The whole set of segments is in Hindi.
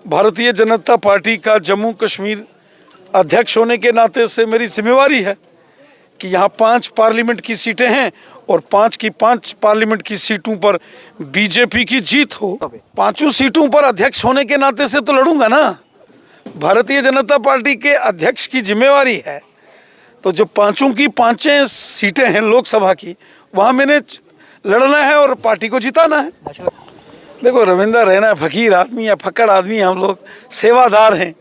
भारतीय जनता पार्टी का जम्मू कश्मीर अध्यक्ष होने के नाते से मेरी जिम्मेवारी है कि यहाँ 5 पार्लियामेंट की सीटें हैं और 5 की 5 पार्लियामेंट की सीटों पर बीजेपी की जीत हो। 5 सीटों पर अध्यक्ष होने के नाते से तो लड़ूंगा ना। भारतीय जनता पार्टी के अध्यक्ष की जिम्मेवारी है, तो जो 5 की 5 सीटें हैं लोकसभा की, वहाँ मैंने लड़ना है और पार्टी को जिताना है। देखो, रविंद्र रैना फकीर आदमी या फक्कड़ आदमी, हम लोग सेवादार हैं,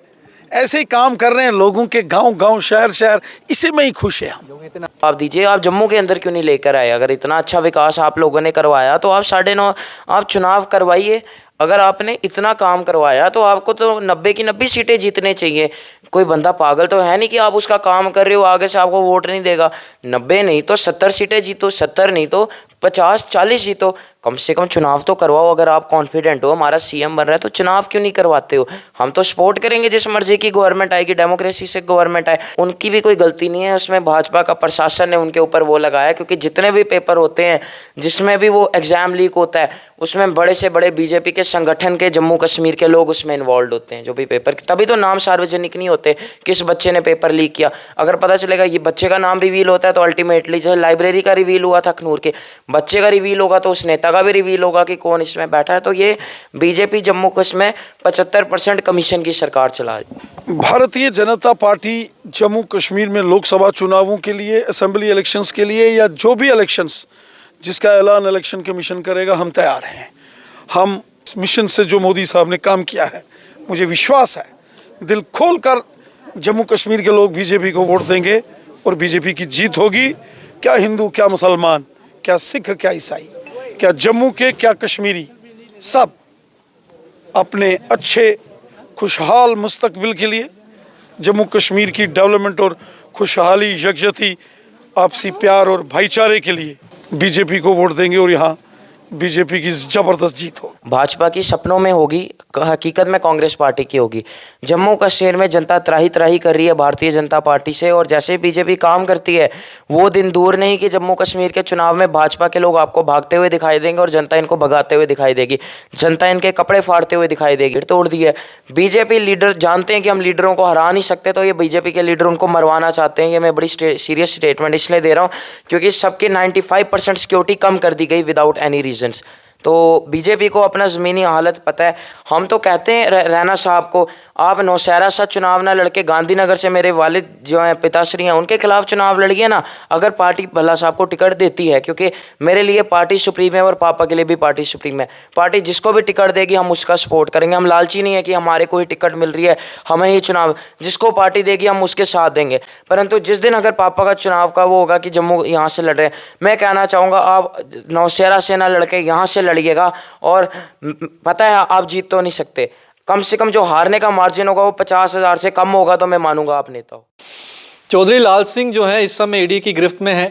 ऐसे ही काम कर रहे हैं लोगों के, गांव गांव शहर शहर, इसी में ही खुश है हम। आप दीजिए, आप जम्मू के अंदर क्यों नहीं लेकर आए? अगर इतना अच्छा विकास आप लोगों ने करवाया तो आप 9.5 आप चुनाव करवाइए। अगर आपने इतना काम करवाया तो आपको तो 90 की 90 सीटें जीतने चाहिए। कोई बंदा पागल तो है नहीं कि आप उसका काम कर रहे हो आगे से आपको वोट नहीं देगा। 90 नहीं तो 70 सीटें जीतो, 70 नहीं तो 50-40 जीतो, कम से कम चुनाव तो करवाओ। अगर आप कॉन्फिडेंट हो हमारा सीएम बन रहा है तो चुनाव क्यों नहीं करवाते हो? हम तो सपोर्ट करेंगे जिस मर्जी की गवर्नमेंट आएगी, डेमोक्रेसी से गवर्नमेंट आए। उनकी भी कोई गलती नहीं है उसमें, भाजपा का प्रशासन ने उनके ऊपर वो लगाया, क्योंकि जितने भी पेपर होते हैं जिसमें भी वो एग्जाम लीक होता है उसमें बड़े से बड़े बीजेपी के संगठन के जम्मू कश्मीर के लोग उसमें इन्वॉल्व होते हैं। जो भी पेपर, तभी तो नाम सार्वजनिक नहीं होते किस बच्चे ने पेपर लीक किया। अगर पता चलेगा ये बच्चे का नाम रिवील होता है तो अल्टीमेटली, जैसे लाइब्रेरी का रिवील हुआ था अखनूर के, बच्चे का रिवील होगा तो उस नेता का भी रिवील होगा कि कौन इसमें बैठा है। तो ये बीजेपी जम्मू कश्मीर 75% कमीशन की सरकार चला रही। भारतीय जनता पार्टी जम्मू कश्मीर में लोकसभा चुनावों के लिए, असेंबली इलेक्शंस के लिए, या जो भी इलेक्शंस जिसका ऐलान इलेक्शन कमीशन करेगा, हम तैयार हैं। हम इस मिशन से जो मोदी साहब ने काम किया है, मुझे विश्वास है, दिल खोल कर जम्मू कश्मीर के लोग बीजेपी को वोट देंगे और बीजेपी की जीत होगी। क्या हिंदू, क्या मुसलमान, क्या सिख, क्या ईसाई, क्या जम्मू के, क्या कश्मीरी, सब अपने अच्छे खुशहाल मुस्तकबिल के लिए, जम्मू कश्मीर की डेवलपमेंट और खुशहाली, यकजहती, आपसी प्यार और भाईचारे के लिए बीजेपी को वोट देंगे और यहाँ बीजेपी की जबरदस्त जीत हो। भाजपा की सपनों में होगी, हकीकत में कांग्रेस पार्टी की होगी। जम्मू कश्मीर में जनता त्राही त्राही कर रही है भारतीय जनता पार्टी से, और जैसे बीजेपी काम करती है वो दिन दूर नहीं कि जम्मू कश्मीर के चुनाव में भाजपा के लोग आपको भागते हुए दिखाई देंगे और जनता इनको भगाते हुए दिखाई देगी, जनता इनके कपड़े फाड़ते हुए दिखाई देगी। तोड़ दी है बीजेपी लीडर, जानते हैं कि हम लीडरों को हरा नहीं सकते, तो ये बीजेपी के लीडर उनको मरवाना चाहते हैं। ये मैं बड़ी सीरियस स्टेटमेंट इसलिए दे रहा हूँ क्योंकि सबकी 95% सिक्योरिटी कम कर दी गई विदाउट एनी रीजन। तो बीजेपी को अपना ज़मीनी हालत पता है। हम तो कहते हैं रैना साहब को, आप नौशहरा सा चुनाव ना लड़के गांधीनगर से मेरे वालिद जो हैं पिताश्री हैं उनके खिलाफ चुनाव लड़िए ना, अगर पार्टी भल्ला साहब को टिकट देती है, क्योंकि मेरे लिए पार्टी सुप्रीम है और पापा के लिए भी पार्टी सुप्रीम है। पार्टी जिसको भी टिकट देगी हम उसका सपोर्ट करेंगे। हम लालची नहीं है कि हमारे को ही टिकट मिल रही है हमें ही चुनाव, जिसको पार्टी देगी हम उसके साथ देंगे। परंतु जिस दिन अगर पापा का चुनाव का वो होगा कि जम्मू यहाँ से लड़ रहे हैं, मैं कहना चाहूँगा आप नौशहरा से ना लड़के यहाँ से लड़िएगा, और पता है आप जीत तो नहीं सकते। कम से कम जो हारने का मार्जिन होगा वो 50,000 से कम होगा तो मैं मानूंगा आप नेता हो। चौधरी लाल सिंह जो है इस समय ईडी की गिरफ्त में है,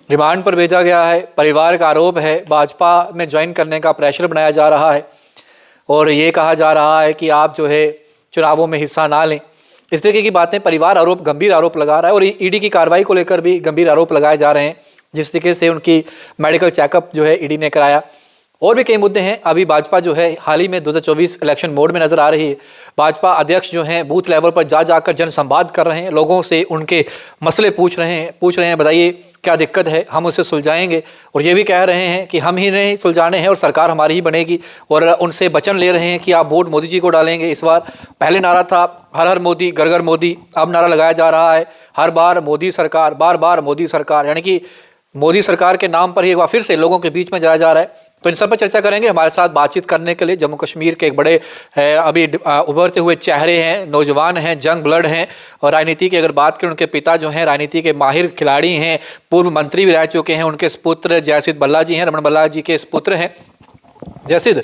रिमांड पर भेजा गया है। परिवार का आरोप है भाजपा में ज्वाइन करने का प्रेशर बनाया जा रहा है और ये कहा जा रहा है कि आप जो है चुनावों में हिस्सा ना लें। इस तरीके की बातें, परिवार आरोप, गंभीर आरोप लगा रहा है और ईडी की कार्रवाई को लेकर भी गंभीर आरोप लगाए जा रहे हैं। जिस तरीके से उनकी मेडिकल चेकअप जो है ईडी ने कराया, और भी कई मुद्दे हैं। अभी भाजपा जो है हाल ही में 2024 इलेक्शन मोड में नजर आ रही है। भाजपा अध्यक्ष जो हैं बूथ लेवल पर जाकर जनसंवाद कर रहे हैं, लोगों से उनके मसले पूछ रहे हैं, बताइए क्या दिक्कत है, हम उसे सुलझाएंगे। और ये भी कह रहे हैं कि हम ही नहीं सुलझाने हैं और सरकार हमारी ही बनेगी, और उनसे वचन ले रहे हैं कि आप वोट मोदी जी को डालेंगे इस बार। पहले नारा था हर हर मोदी, घर घर मोदी, अब नारा लगाया जा रहा है हर बार मोदी सरकार, बार बार मोदी सरकार, यानी कि मोदी सरकार के नाम पर ही एक बार फिर से लोगों के बीच में जाया जा रहा है। तो इन सब पर चर्चा करेंगे। हमारे साथ बातचीत करने के लिए जम्मू कश्मीर के एक बड़े अभी उभरते हुए चेहरे हैं, नौजवान हैं, जंग ब्लड हैं, और राजनीति की अगर बात करें उनके पिता जो हैं राजनीति के माहिर खिलाड़ी हैं, पूर्व मंत्री भी रह चुके हैं। उनके पुत्र जयसिद्ध भल्ला जी हैं, रमन भल्ला जी के पुत्र हैं। जयसिद्ध,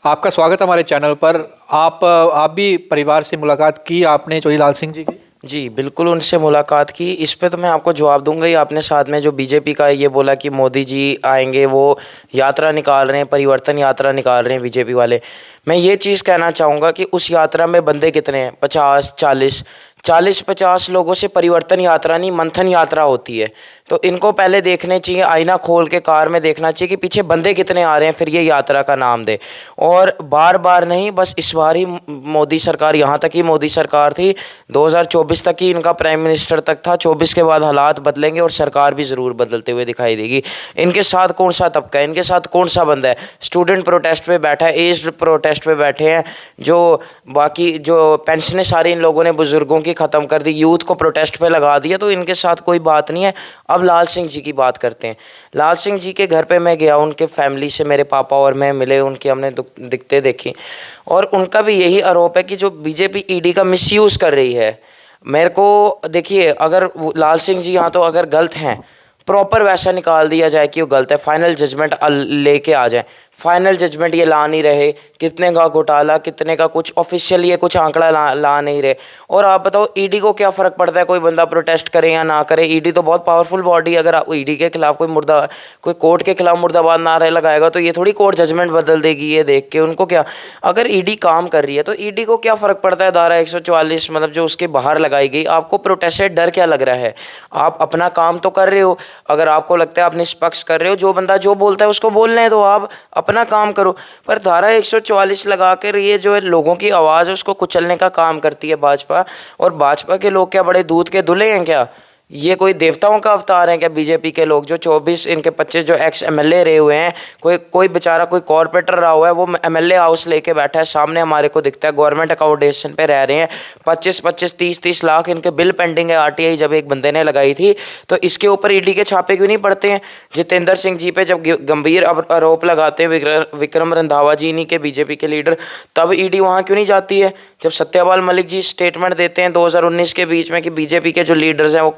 आपका स्वागत है हमारे चैनल पर। आप भी परिवार से मुलाकात की आपने चौधरी लाल सिंह जी की? जी बिल्कुल, उनसे मुलाकात की। इस पे तो मैं आपको जवाब दूंगा ही। आपने साथ में जो बीजेपी का ये बोला कि मोदी जी आएंगे, वो यात्रा निकाल रहे हैं, परिवर्तन यात्रा निकाल रहे हैं बीजेपी वाले। मैं ये चीज़ कहना चाहूँगा कि उस यात्रा में बंदे कितने हैं, 50 लोगों से परिवर्तन यात्रा नहीं, मंथन यात्रा होती है। तो इनको पहले देखने चाहिए, आईना खोल के कार में देखना चाहिए कि पीछे बंदे कितने आ रहे हैं, फिर ये यात्रा का नाम दे। और बार बार नहीं, बस इस बार ही मोदी सरकार, यहाँ तक ही मोदी सरकार थी, 2024 तक ही इनका प्राइम मिनिस्टर तक था, 24 के बाद हालात बदलेंगे और सरकार भी ज़रूर बदलते हुए दिखाई देगी। इनके साथ कौन सा तबका है, इनके साथ कौन सा बंदा है? स्टूडेंट प्रोटेस्ट पे बैठा है, एज्ड प्रोटेस्ट पे बैठे हैं, जो बाकी जो पेंशनें सारी इन लोगों ने बुज़ुर्गों की ख़त्म कर दी, यूथ को प्रोटेस्ट पे लगा दिया, तो इनके साथ कोई बात नहीं है। अब लाल सिंह जी की बात करते हैं। लाल सिंह जी के घर पे मैं गया, उनके फैमिली से मेरे पापा और मैं मिले, उनकी हमने दिक्कतें देखी, और उनका भी यही आरोप है कि जो बीजेपी ईडी का मिसयूज़ कर रही है। मेरे को देखिए, अगर लाल सिंह जी यहाँ तो अगर गलत हैं, प्रॉपर वैसा निकाल दिया जाए कि वो गलत है, फाइनल जजमेंट लेके आ जाए। फाइनल जजमेंट ये ला नहीं रहे, कितने का घोटाला, कितने का कुछ ऑफिशियल ये कुछ आंकड़ा ला नहीं रहे। और आप बताओ ईडी को क्या फ़र्क पड़ता है कोई बंदा प्रोटेस्ट करे या ना करे? ईडी तो बहुत पावरफुल बॉडी है। अगर ईडी के खिलाफ कोई कोर्ट के खिलाफ मुर्दाबाद नारा लगाएगा तो ये थोड़ी कोर्ट जजमेंट बदल देगी ये देख के। उनको क्या, अगर ईडी काम कर रही है तो ईडी को क्या फ़र्क पड़ता है धारा 144 मतलब जो उसके बाहर लगाई गई? आपको प्रोटेस्ट से डर क्या लग रहा है? आप अपना काम तो कर रहे हो, अगर आपको लगता है आप निष्पक्ष कर रहे हो, जो बंदा जो बोलता है उसको बोलने हैं, तो आप अपना काम करो। पर धारा 144 लगा कर ये जो है लोगों की आवाज़ है उसको कुचलने का काम करती है भाजपा। और भाजपा के लोग क्या बड़े दूध के धुले हैं क्या? ये कोई देवताओं का अवतार है क्या? बीजेपी के लोग जो 24 इनके 25 जो एक्स एमएलए रहे हुए हैं, कोई बेचारा कोई कॉर्पोरेटर रहा हुआ है, वो एमएलए हाउस लेके बैठा है, सामने हमारे को दिखता है, गवर्नमेंट अकोमोडेशन पे रह रहे हैं, 25-25 30-30 लाख इनके बिल पेंडिंग है आरटीआई जब एक बंदे ने लगाई थी। तो इसके ऊपर ईडी के छापे क्यों नहीं पड़ते हैं? जितेंद्र सिंह जी पे जब गंभीर आरोप लगाते हैं विक्रम रंधावा जी नहीं के बीजेपी के लीडर, तब ईडी वहाँ क्यों नहीं जाती है? जब सत्यपाल मलिक जी स्टेटमेंट देते हैं 2019 के बीच में कि बीजेपी के जो लीडर्स हैं वो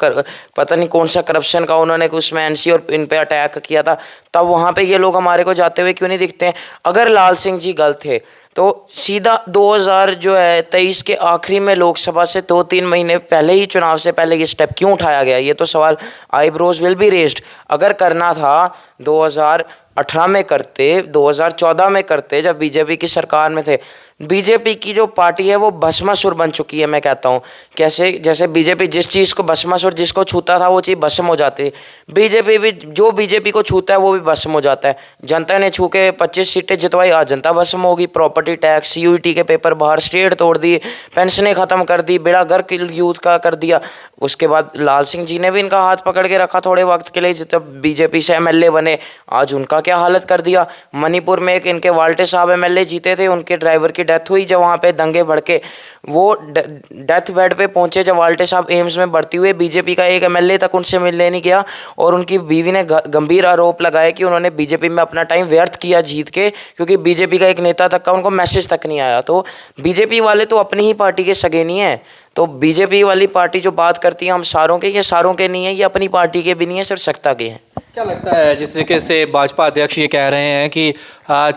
पता नहीं कौन सा करप्शन का उन्होंने उसमें एनसी और इन पे अटैक किया था, तब वहाँ पे ये लोग हमारे को जाते हुए क्यों नहीं दिखते हैं? अगर लाल सिंह जी गलत थे तो सीधा 2023 के आखिरी में लोकसभा से 2-3 महीने पहले ही, चुनाव से पहले ये स्टेप क्यों उठाया गया? ये तो सवाल आईब्रोज विल बी रेज्ड। अगर करना था 2018 में करते, 2014 में करते, जब बीजेपी की सरकार में थे। बीजेपी की जो पार्टी है वो भस्मासुर बन चुकी है। मैं कहता हूँ कैसे, जैसे बीजेपी जिस चीज़ को भस्मासुर जिसको छूता था वो चीज़ भस्म हो जाती है, बीजेपी भी जो बीजेपी को छूता है वो भी भस्म हो जाता है। जनता ने छू के 25 सीटें जितवाई, आज जनता भस्म होगी। प्रॉपर्टी टैक्स, सीयूईटी के पेपर बाहर, स्टेट तोड़ दी, पेंशनें ख़त्म कर दी, बेड़ा गर्क यूथ का कर दिया। उसके बाद लाल सिंह जी ने भी इनका हाथ पकड़ के रखा थोड़े वक्त के लिए, जब बीजेपी से एमएलए बने, आज उनका क्या हालत कर दिया। मणिपुर में एक इनके वाल्टे साहब एमएलए जीते थे, उनके ड्राइवर की डेथ हुई जब वहाँ पे दंगे भड़के, वो डेथ बेड पे पहुंचे जब वाल्टे साहब एम्स में भर्ती हुए, बीजेपी का एक एमएलए तक उनसे मिलने नहीं गया। और उनकी बीवी ने गंभीर आरोप लगाए कि उन्होंने बीजेपी में अपना टाइम व्यर्थ किया जीत के, क्योंकि बीजेपी का एक नेता तक का उनको मैसेज तक नहीं आया। तो बीजेपी वाले तो अपनी ही पार्टी के सगे नहीं है। तो बीजेपी वाली पार्टी जो बात करती है हम सारों के, ये सारों के नहीं है, ये अपनी पार्टी के भी नहीं है, सिर्फ सत्ता के हैं। क्या लगता है, जिस तरीके से भाजपा अध्यक्ष ये कह रहे हैं कि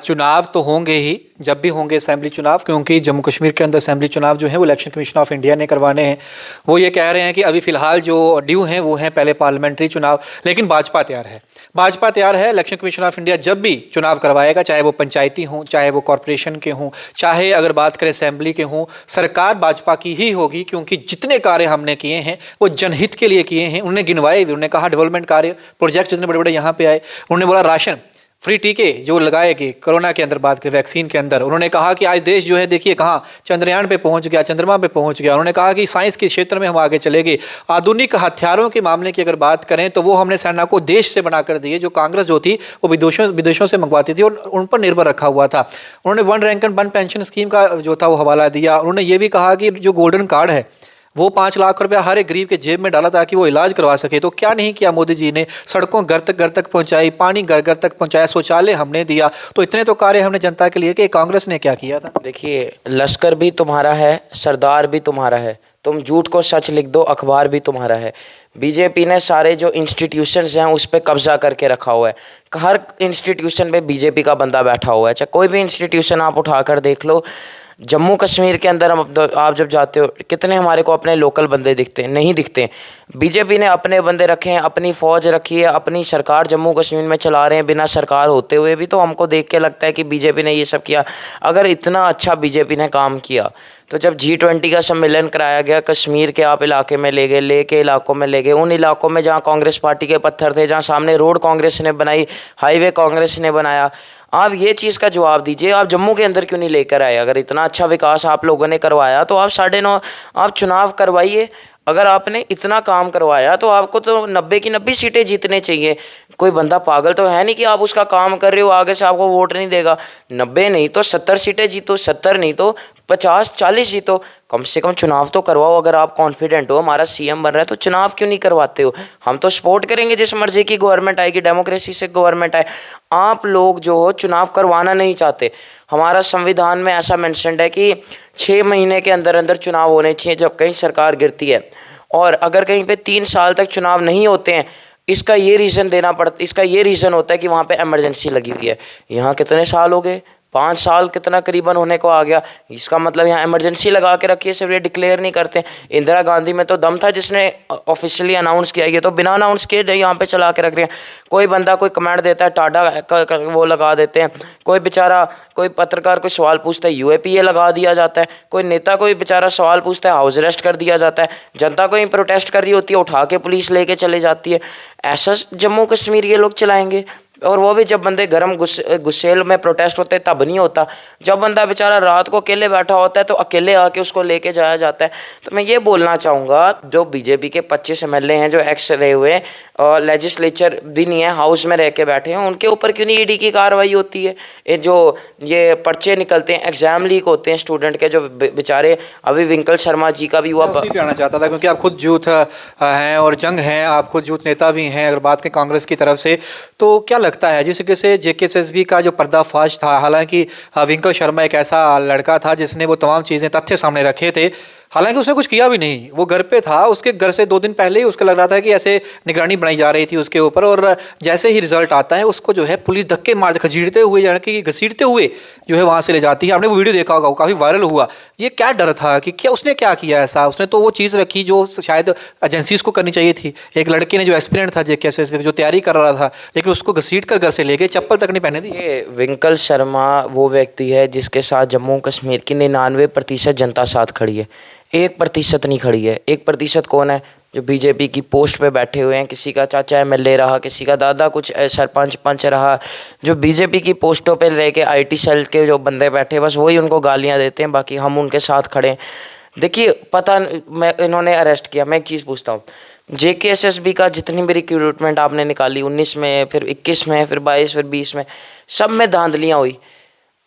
चुनाव तो होंगे ही, जब भी होंगे असेंबली चुनाव, क्योंकि जम्मू कश्मीर के अंदर असेंबली चुनाव जो है वो इलेक्शन कमीशन ऑफ इंडिया ने करवाने हैं, वो ये कह रहे हैं कि अभी फ़िलहाल जो ड्यू हैं वो हैं पहले पार्लियामेंट्री चुनाव, लेकिन भाजपा तैयार है। भाजपा तैयार है, इलेक्शन कमीशन ऑफ इंडिया जब भी चुनाव करवाएगा, चाहे वो पंचायती हों, चाहे वो कॉरपोरेशन के हों, चाहे अगर बात करें असेंबली के हों, सरकार भाजपा की ही होगी, क्योंकि जितने कार्य हमने किए हैं वो जनहित के लिए किए हैं। उन्होंने गिनवाए भी, उन्होंने कहा डेवलपमेंट कार्य, प्रोजेक्ट्स जितने बड़े बड़े यहाँ पे आए, उन्होंने बोला राशन फ्री, टीके जो लगाए गए कोरोना के अंदर, बात करें वैक्सीन के अंदर, उन्होंने कहा कि आज देश जो है देखिए कहाँ चंद्रयान पे पहुंच गया, चंद्रमा पे पहुंच गया। उन्होंने कहा कि साइंस के क्षेत्र में हम आगे चले गए। आधुनिक हथियारों के मामले की अगर बात करें तो वो हमने सेना को देश से बनाकर दिए, जो कांग्रेस जो थी वो विदेशों से मंगवाती थी और उन पर निर्भर रखा हुआ था। उन्होंने 1 रैंक एंड 1 पेंशन स्कीम का जो था वो हवाला दिया। उन्होंने ये भी कहा कि जो गोल्डन कार्ड है वो 5 लाख रुपया हर एक गरीब के जेब में डाला ताकि वो इलाज करवा सके। तो क्या नहीं किया मोदी जी ने, सड़कों घर तक पहुंचाई, पानी घर तक पहुंचाया, शौचालय हमने दिया। तो इतने तो कार्य हमने जनता के लिए कि कांग्रेस ने क्या किया था। देखिए, लश्कर भी तुम्हारा है, सरदार भी तुम्हारा है, तुम झूठ को सच लिख दो, अखबार भी तुम्हारा है। बीजेपी ने सारे जो इंस्टीट्यूशंस हैं उस पर कब्जा करके रखा हुआ है। हर इंस्टीट्यूशन पे बीजेपी का बंदा बैठा हुआ है, चाहे कोई भी इंस्टीट्यूशन आप उठाकर देख लो। जम्मू कश्मीर के अंदर आप जब जाते हो कितने हमारे को अपने लोकल बंदे दिखते हैं? नहीं दिखते। बीजेपी ने अपने बंदे रखे हैं, अपनी फ़ौज रखी है, अपनी सरकार जम्मू कश्मीर में चला रहे हैं बिना सरकार होते हुए भी। तो हमको देख के लगता है कि बीजेपी ने ये सब किया। अगर इतना अच्छा बीजेपी ने काम किया तो जब G20 का सम्मेलन कराया गया, कश्मीर के आप इलाके में ले गए, ले के इलाकों में ले गए, उन इलाकों में जहाँ कांग्रेस पार्टी के पत्थर थे, जहाँ सामने रोड कांग्रेस ने बनाई, हाईवे कांग्रेस ने बनाया, आप ये चीज़ का जवाब दीजिए। आप जम्मू के अंदर क्यों नहीं लेकर आए? अगर इतना अच्छा विकास आप लोगों ने करवाया तो आप 9.5 आप चुनाव करवाइए। अगर आपने इतना काम करवाया तो आपको तो 90 की 90 सीटें जीतने चाहिए। कोई बंदा पागल तो है नहीं कि आप उसका काम कर रहे हो आगे से आपको वोट नहीं देगा। 90 नहीं तो 70 सीटें जीतो, 70 नहीं तो 50-40 जीतो, कम से कम चुनाव तो करवाओ। अगर आप कॉन्फिडेंट हो हमारा सीएम बन रहा है तो चुनाव क्यों नहीं करवाते हो? हम तो सपोर्ट करेंगे जिस मर्जी की गवर्नमेंट आएगी, डेमोक्रेसी से गवर्नमेंट आए। आप लोग जो हो चुनाव करवाना नहीं चाहते। हमारा संविधान में ऐसा मेंशन्ड है कि 6 महीने के अंदर अंदर चुनाव होने चाहिए जब कहीं सरकार गिरती है। और अगर कहीं पे 3 साल तक चुनाव नहीं होते हैं, इसका ये रीज़न होता है कि वहाँ पे इमरजेंसी लगी हुई है। यहाँ कितने साल हो गए? 5 साल कितना करीबन होने को आ गया। इसका मतलब यहाँ इमरजेंसी लगा के रखी है, सिर्फ ये डिक्लेयर नहीं करते। इंदिरा गांधी में तो दम था जिसने ऑफिशियली अनाउंस किया, ये तो बिना अनाउंस किए यहाँ पे चला के रख रहे हैं। कोई बंदा कोई कमेंट देता है टाटा वो लगा देते हैं, कोई बेचारा कोई पत्रकार कोई सवाल पूछता है UAPA लगा दिया जाता है, कोई नेता कोई बेचारा सवाल पूछता है हाउस अरेस्ट कर दिया जाता है, जनता कोई प्रोटेस्ट कर रही होती है उठा के पुलिस लेके चले जाती है। ऐसा जम्मू कश्मीर ये लोग चलाएंगे? और वो भी जब बंदे गर्म गुस्सेल में प्रोटेस्ट होते हैं तब नहीं होता। जब बंदा बेचारा रात को अकेले बैठा होता है तो अकेले आके उसको लेके जाया जाता है। तो मैं ये बोलना चाहूँगा जो बीजेपी के 25 MLA हैं जो एक्स रहे हुए और लेजिस्लेचर भी नहीं है, हाउस में रह के बैठे हैं, उनके ऊपर क्यों नहीं ED की कार्रवाई होती है? ये पर्चे निकलते हैं, एग्जाम लीक होते हैं स्टूडेंट के, जो बेचारे अभी विंकल शर्मा जी का भी हुआ। उसी पे आना चाहता था क्योंकि आप खुद यूथ हैं और जंग हैं, आप खुद यूथ नेता भी हैं। अगर बात करें कांग्रेस की तरफ से तो क्या लगता है जिस तरीके से JKSSB का जो पर्दाफाश था, हालांकि विंकल शर्मा एक ऐसा लड़का था जिसने वो तमाम चीज़ें तथ्य सामने रखे थे, हालांकि उसने कुछ किया भी नहीं, वो घर पे था, उसके घर से 2 दिन पहले ही उसको लग रहा था कि ऐसे निगरानी बनाई जा रही थी उसके ऊपर, और जैसे ही रिजल्ट आता है उसको जो है पुलिस धक्के मार घसीटते हुए घसीटते हुए जो है वहाँ से ले जाती है। आपने वो वीडियो देखा होगा, वो काफ़ी वायरल हुआ। ये क्या डर था कि क्या उसने क्या किया ऐसा? उसने तो वो चीज़ रखी जो शायद एजेंसीज को करनी चाहिए थी। एक लड़के ने जो एक्सपीरियंट था JKSSB जो तैयारी कर रहा था, लेकिन उसको घसीट कर घर से ले गए, चप्पल तक नहीं पहने दी। ये विंकल शर्मा वो व्यक्ति है जिसके साथ जम्मू कश्मीर की 99% जनता साथ खड़ी है, 1% नहीं खड़ी है। 1% कौन है? जो बीजेपी की पोस्ट पे बैठे हुए हैं, किसी का चाचा MLA रहा, किसी का दादा कुछ सरपंच पंच रहा, जो बीजेपी की पोस्टों पे रह के IT सेल के जो बंदे बैठे बस वही उनको गालियां देते हैं, बाकी हम उनके साथ खड़े हैं। देखिए पता मैं इन्होंने अरेस्ट किया, मैं एक चीज़ पूछता हूँ, JKSSB का जितनी भी रिक्रूटमेंट आपने निकाली 19 में, फिर 21 में, फिर 22, फिर 20 में, सब में धांधलियाँ हुई।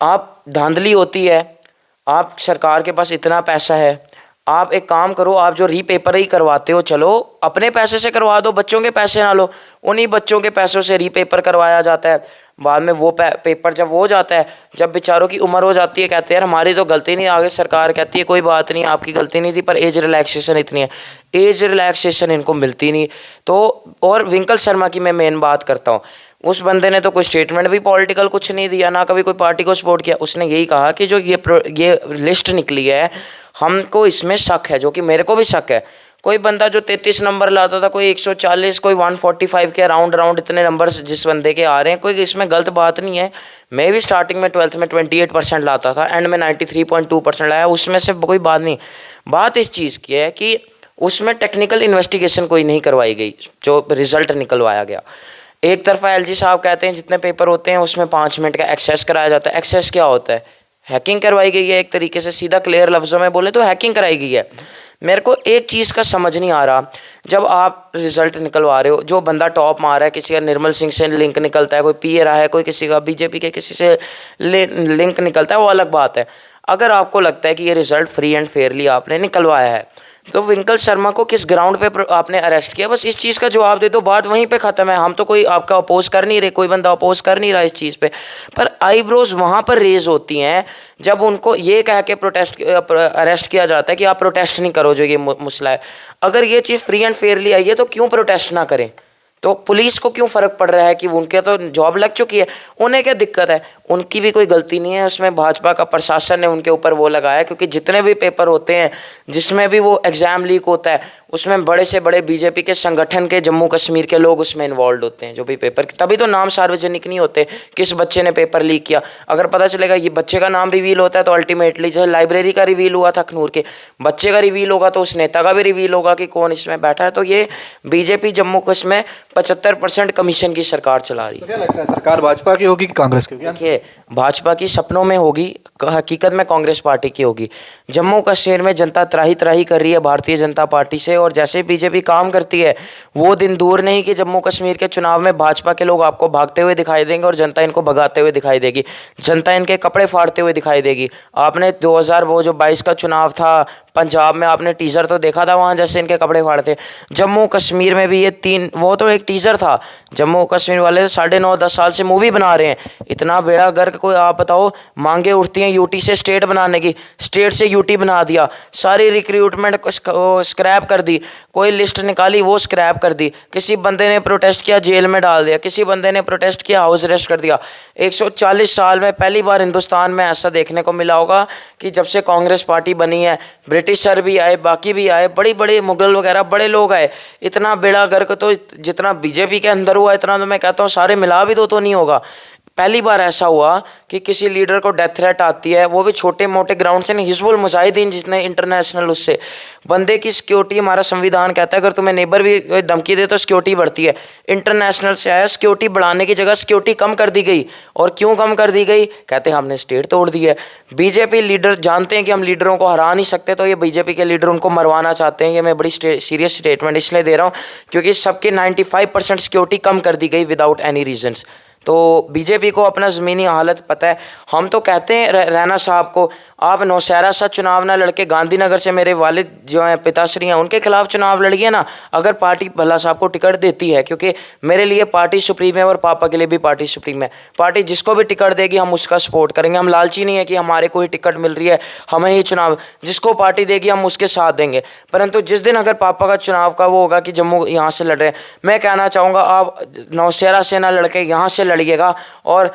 आप धांधली होती है, आप सरकार के पास इतना पैसा है, आप एक काम करो, आप जो रीपेपर ही करवाते हो चलो अपने पैसे से करवा दो, बच्चों के पैसे ना लो। उन्हीं बच्चों के पैसों से रीपेपर करवाया जाता है, बाद में वो पेपर जब हो जाता है, जब बेचारों की उम्र हो जाती है, कहते हैं यार हमारी तो गलती नहीं, आगे सरकार कहती है कोई बात नहीं आपकी गलती नहीं थी, पर एज रिलैक्सेशन इतनी है, एज रिलैक्सेशन इनको मिलती नहीं। तो और विंकल शर्मा की मैं मेन बात करता हूँ, उस बंदे ने तो कोई स्टेटमेंट भी पॉलिटिकल कुछ नहीं दिया, ना कभी कोई पार्टी को सपोर्ट किया। उसने यही कहा कि जो ये लिस्ट निकली है हमको इसमें शक है, जो कि मेरे को भी शक है। कोई बंदा जो 33 नंबर लाता था, कोई 140, कोई 145 के राउंड इतने नंबर जिस बंदे के आ रहे हैं, कोई इसमें गलत बात नहीं है। मैं भी स्टार्टिंग में 12th में 28% लाता था, एंड में 93.2% लाया, उसमें से कोई बात नहीं। बात इस चीज़ की है कि उसमें टेक्निकल इन्वेस्टिगेशन कोई नहीं करवाई गई, जो रिजल्ट निकलवाया गया। एक तरफा LG साहब कहते हैं जितने पेपर होते हैं उसमें 5 मिनट का एक्सेस कराया जाता है। एक्सेस क्या होता है? हैकिंग करवाई गई है, एक तरीके से सीधा क्लियर लफ्ज़ों में बोले तो हैकिंग कराई गई है। मेरे को एक चीज़ का समझ नहीं आ रहा, जब आप रिज़ल्ट निकलवा रहे हो, जो बंदा टॉप मार रहा है, किसी का निर्मल सिंह से लिंक निकलता है, कोई PA रहा है, कोई किसी का बीजेपी के किसी से लिंक निकलता है, वो अलग बात है। अगर आपको लगता है कि ये रिज़ल्ट फ्री एंड फेयरली आपने निकलवाया है, तो विंकल शर्मा को किस ग्राउंड पे आपने अरेस्ट किया? बस इस चीज़ का जवाब दे दो, बात वहीं पे ख़त्म है। हम तो कोई आपका अपोज कर नहीं रहे, कोई बंदा अपोज कर नहीं रहा इस चीज़ पे, पर आईब्रोज वहाँ पर रेज होती हैं जब उनको ये कह के अरेस्ट किया जाता है कि आप प्रोटेस्ट नहीं करो, जो ये मसला है। अगर ये चीज़ फ्री एंड फेयरली आई है तो क्यों प्रोटेस्ट ना करें? तो पुलिस को क्यों फ़र्क पड़ रहा है कि उनके तो जॉब लग चुकी है, उन्हें क्या दिक्कत है? उनकी भी कोई गलती नहीं है उसमें, भाजपा का प्रशासन ने उनके ऊपर वो लगाया, क्योंकि जितने भी पेपर होते हैं जिसमें भी वो एग्ज़ाम लीक होता है उसमें बड़े से बड़े बीजेपी के संगठन के जम्मू कश्मीर के लोग उसमें इन्वॉल्व होते हैं, जो भी पेपर, तभी तो नाम सार्वजनिक नहीं होते किस बच्चे ने पेपर लीक किया। अगर पता चलेगा ये बच्चे का नाम रिवील होता है तो अल्टीमेटली जैसे लाइब्रेरी का रिवील हुआ था अखनूर के बच्चे का रिवील होगा तो उस नेता का भी रिवील होगा कि कौन इसमें बैठा है। तो ये बीजेपी जम्मू कश्मीर में 75% कमीशन की सरकार चला रही है। तो क्या लगता है सरकार भाजपा की होगी कि कांग्रेस की होगी? देखिए, भाजपा की सपनों में होगी, हकीकत में कांग्रेस पार्टी की होगी। जम्मू कश्मीर में जनता त्राही त्राही कर रही है भारतीय जनता पार्टी से, और जैसे बीजेपी काम करती है वो दिन दूर नहीं कि जम्मू कश्मीर के चुनाव में भाजपा के लोग आपको भागते हुए दिखाई देंगे और जनता इनको भगाते हुए दिखाई देगी, जनता इनके कपड़े फाड़ते हुए दिखाई देगी। आपने 2022 का चुनाव था पंजाब में, आपने टीज़र तो देखा था वहाँ जैसे इनके कपड़े फाड़ते। जम्मू कश्मीर में भी ये वो तो एक टीज़र था, जम्मू कश्मीर वाले 9.5-10 साल से मूवी बना रहे हैं। इतना बेड़ा गर्क, कोई आप बताओ, मांगे उठती हैं यूटी से स्टेट बनाने की, स्टेट से यूटी बना दिया, सारी रिक्रूटमेंट स्क्रैप कर दी, कोई लिस्ट निकाली वो स्क्रैप कर दी, किसी बंदे ने प्रोटेस्ट किया जेल में डाल दिया, किसी बंदे ने प्रोटेस्ट किया हाउस अरेस्ट कर दिया। 140 साल में पहली बार हिंदुस्तान में ऐसा देखने को मिला होगा कि जब से कांग्रेस पार्टी बनी है, ब्रिटिशर भी आए, बाकी भी आए, बड़ी बड़ी मुगल वगैरह बड़े लोग आए, इतना बेड़ा गर्क तो जितना बीजेपी के अंदर हुआ इतना तो मैं कहता हूँ सारे मिला भी तो नहीं होगा। पहली बार ऐसा हुआ कि किसी लीडर को डेथ थ्रेट आती है, वो भी छोटे मोटे ग्राउंड से नहीं, हिजबुल मुजाहिदीन जितने इंटरनेशनल, उससे बंदे की सिक्योरिटी, हमारा संविधान कहता है अगर तुम्हें नेबर भी कोई धमकी दे तो सिक्योरिटी बढ़ती है। इंटरनेशनल से आया, सिक्योरिटी बढ़ाने की जगह सिक्योरिटी कम कर दी गई। और क्यों कम कर दी गई? कहते हैं हमने स्टेट तोड़ दी है। बीजेपी लीडर जानते हैं कि हम लीडरों को हरा नहीं सकते, तो ये बीजेपी के लीडर उनको मरवाना चाहते हैं। ये मैं बड़ी सीरियस स्टेटमेंट इसलिए दे रहा हूँ क्योंकि सबकी 95% सिक्योरिटी कम कर दी गई विदाउट एनी रीजंस। तो बीजेपी को अपना ज़मीनी हालत पता है। हम तो कहते हैं रैना साहब को, आप नौशहरा से चुनाव ना लड़के गांधीनगर से मेरे वालिद जो हैं पिताश्री हैं उनके खिलाफ चुनाव लड़िए ना, अगर पार्टी भल्ला साहब को टिकट देती है, क्योंकि मेरे लिए पार्टी सुप्रीम है और पापा के लिए भी पार्टी सुप्रीम है। पार्टी जिसको भी टिकट देगी हम उसका सपोर्ट करेंगे। हम लालची नहीं है कि हमारे को ही टिकट मिल रही है हमें ही चुनाव, जिसको पार्टी देगी हम उसके साथ देंगे। परंतु जिस दिन अगर पापा का चुनाव का वो होगा कि जम्मू यहाँ से लड़ रहे हैं, मैं कहना चाहूँगा आप नौशहरा से ना लड़के यहाँ से लड़िएगा, और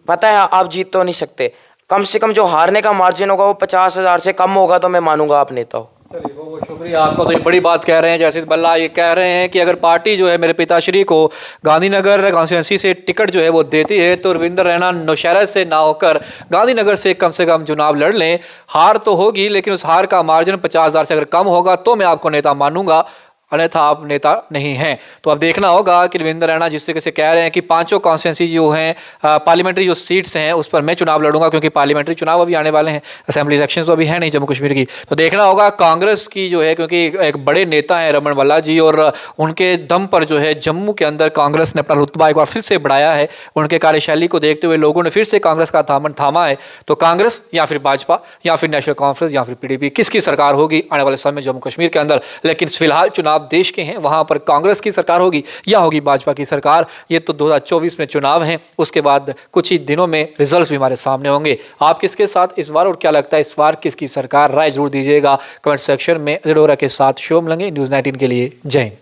पता है आप जीत तो नहीं सकते, कम से कम जो हारने का मार्जिन होगा वो 50,000 से कम होगा तो मैं मानूंगा आप नेता हो। चलिए बहुत बहुत शुक्रिया आपका। तो ये बड़ी बात कह रहे हैं जैसे बल्ला, ये कह रहे हैं कि अगर पार्टी जो है मेरे पिताश्री को गांधीनगर कॉन्स्टिट्यूंसी से टिकट जो है वो देती है तो रविंद्र रैना नौशहरा से ना होकर गांधीनगर से कम चुनाव लड़ लें। हार तो होगी लेकिन उस हार का मार्जिन 50,000 से अगर कम होगा तो मैं आपको नेता मानूंगा, अन्यथा आप नेता नहीं हैं। तो अब देखना होगा कि रविंद्र रैना जिस तरीके से कह रहे हैं कि 5 कॉन्स्टिट्यूंसी जो हैं पार्लियामेंट्री जो सीट्स हैं उस पर मैं चुनाव लड़ूंगा, क्योंकि पार्लियामेंट्री चुनाव अभी आने वाले हैं, असेंबली इलेक्शंस तो अभी है नहीं जम्मू कश्मीर की। तो देखना होगा कांग्रेस की जो है, क्योंकि एक बड़े नेता हैं रमन वल्ला जी, और उनके दम पर जो है जम्मू के अंदर कांग्रेस ने अपना रुतबा एक बार फिर से बढ़ाया है। उनके कार्यशैली को देखते हुए लोगों ने फिर से कांग्रेस का दामन थामा है। तो कांग्रेस या फिर भाजपा या फिर नेशनल कॉन्फ्रेंस या फिर PDP, किसकी सरकार होगी आने वाले समय में जम्मू कश्मीर के अंदर? लेकिन फिलहाल चुनाव देश के हैं, वहां पर कांग्रेस की सरकार होगी या होगी भाजपा की सरकार, ये तो 2024 में चुनाव हैं, उसके बाद कुछ ही दिनों में रिजल्ट्स भी हमारे सामने होंगे। आप किसके साथ इस बार, और क्या लगता है इस बार किसकी सरकार? राय जरूर दीजिएगा कमेंट सेक्शन में। के साथ शोम लंगे, न्यूज़ 19 के लिए जय हिंद।